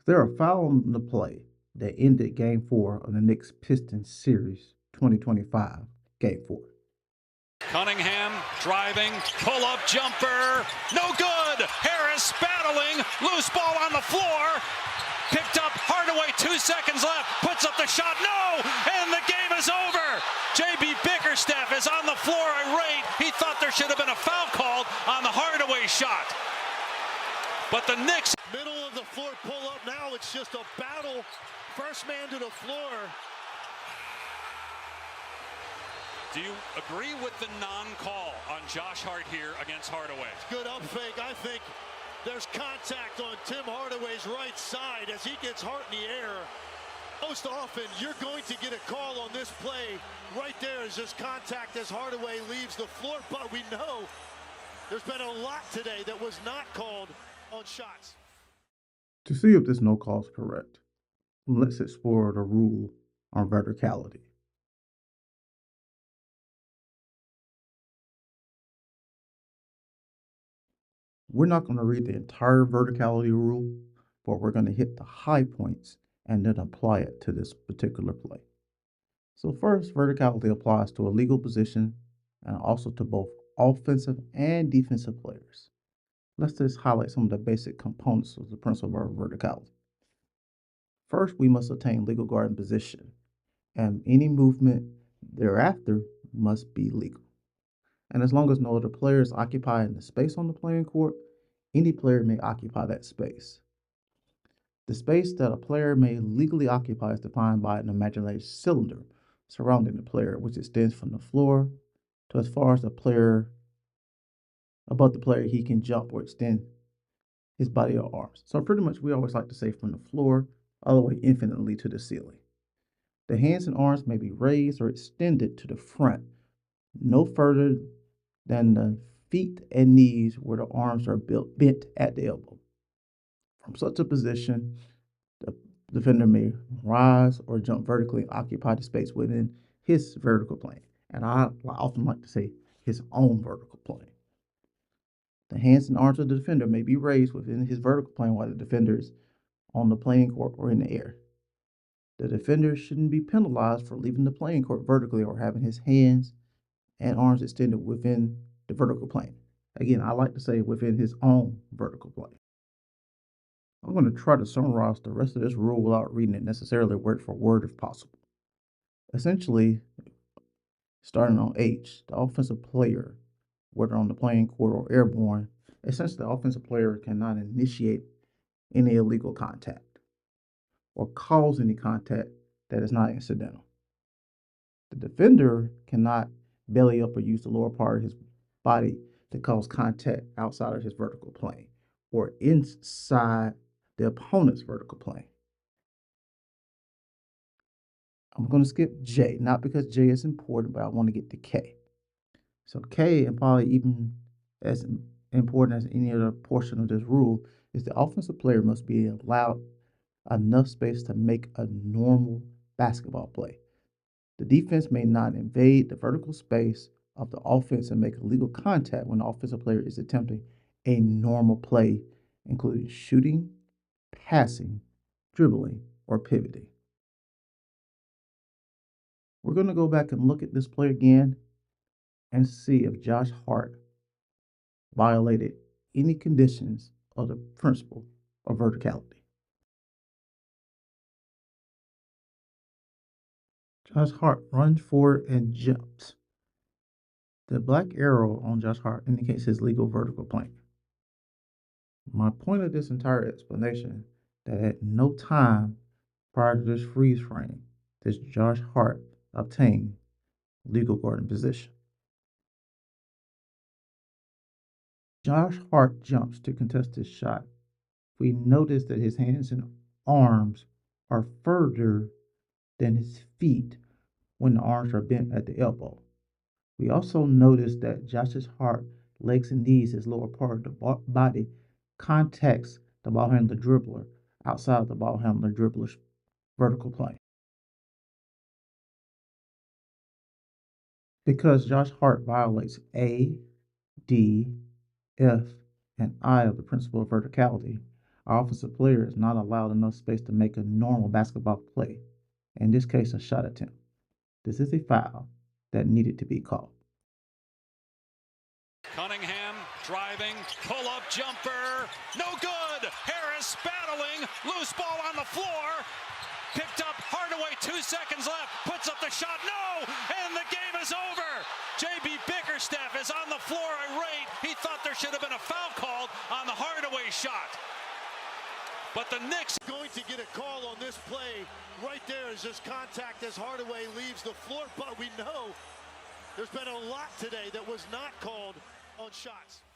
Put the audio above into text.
There a foul on the play that ended Game 4 of the Knicks Pistons series 2025, Game 4. Cunningham driving, pull-up jumper, no good. Harris battling, loose ball on the floor, picked up Hardaway, 2 seconds left, puts up the shot, no, and the game is over. JB Bickerstaff is on the floor irate. He thought there should have been a foul called on the Hardaway shot. But the Knicks, middle of the floor pull-up, now it's just a battle. First man to the floor. do you agree with the non-call on Josh Hart here against Hardaway? Good up fake. I think there's contact on Tim Hardaway's right side as he gets Hart in the air. Most often, you're going to get a call on this play. Right there is just contact as Hardaway leaves the floor, but we know there's been a lot today that was not called on shots. To see if this no call is correct, let's explore the rule on verticality. We're not going to read the entire verticality rule, but we're going to hit the high points and then apply it to this particular play. So first, verticality applies to a legal position and also to both offensive and defensive players. Let's just highlight some of the basic components of the principle of verticality. First, we must attain legal guard in position, and any movement thereafter must be legal. And as long as no other player is occupying the space on the playing court, any player may occupy that space. The space that a player may legally occupy is defined by an imaginary cylinder surrounding the player, which extends from the floor to as far as the player, above the player, he can jump or extend his body or arms. So pretty much we always like to say from the floor all the way infinitely to the ceiling. The hands and arms may be raised or extended to the front, no further than the feet and knees where the arms are bent at the elbow. From such a position, the defender may rise or jump vertically and occupy the space within his vertical plane. And I often like to say his own vertical plane. The hands and arms of the defender may be raised within his vertical plane while the defender is on the playing court or in the air. The defender shouldn't be penalized for leaving the playing court vertically or having his hands and arms extended within the vertical plane. Again, I like to say within his own vertical plane. I'm going to try to summarize the rest of this rule without reading it necessarily word for word if possible. Essentially, starting on H, the offensive player, whether on the playing court or airborne, essentially the offensive player cannot initiate any illegal contact or cause any contact that is not incidental. The defender cannot belly up or use the lower part of his body to cause contact outside of his vertical plane or inside the opponent's vertical plane. I'm going to skip J, not because J is important, but I want to get to K. So K, and probably even as important as any other portion of this rule, is the offensive player must be allowed enough space to make a normal basketball play. The defense may not invade the vertical space of the offense and make illegal contact when the offensive player is attempting a normal play, including shooting, passing, dribbling, or pivoting. We're going to go back and look at this play again and see if Josh Hart violated any conditions of the principle of verticality. Josh Hart runs forward and jumps. The black arrow on Josh Hart indicates his legal vertical plane. My point of this entire explanation that at no time prior to this freeze frame does Josh Hart obtain legal guarding position. Josh Hart jumps to contest his shot. We notice that his hands and arms are further than his feet when the arms are bent at the elbow. We also notice that Josh's Hart legs and knees, his lower part of the body, contacts the ball handler dribbler outside of the ball handler dribbler's vertical plane. Because Josh Hart violates A, D, F, and I of the principle of verticality, Our offensive player is not allowed enough space to make a normal basketball play, in this case, a shot attempt. This is a foul that needed to be called. Cunningham driving, pull-up jumper, no good. Harris battling, loose ball on the floor, picked up Hardaway, 2 seconds left, puts up the shot, no, and the game is over. JB Bickerstaff is on the floor irate. He thought there should have been a foul called on the Hardaway shot. But the Knicks going to get a call on this play. Right there is just contact as Hardaway leaves the floor, but we know there's been a lot today that was not called on shots.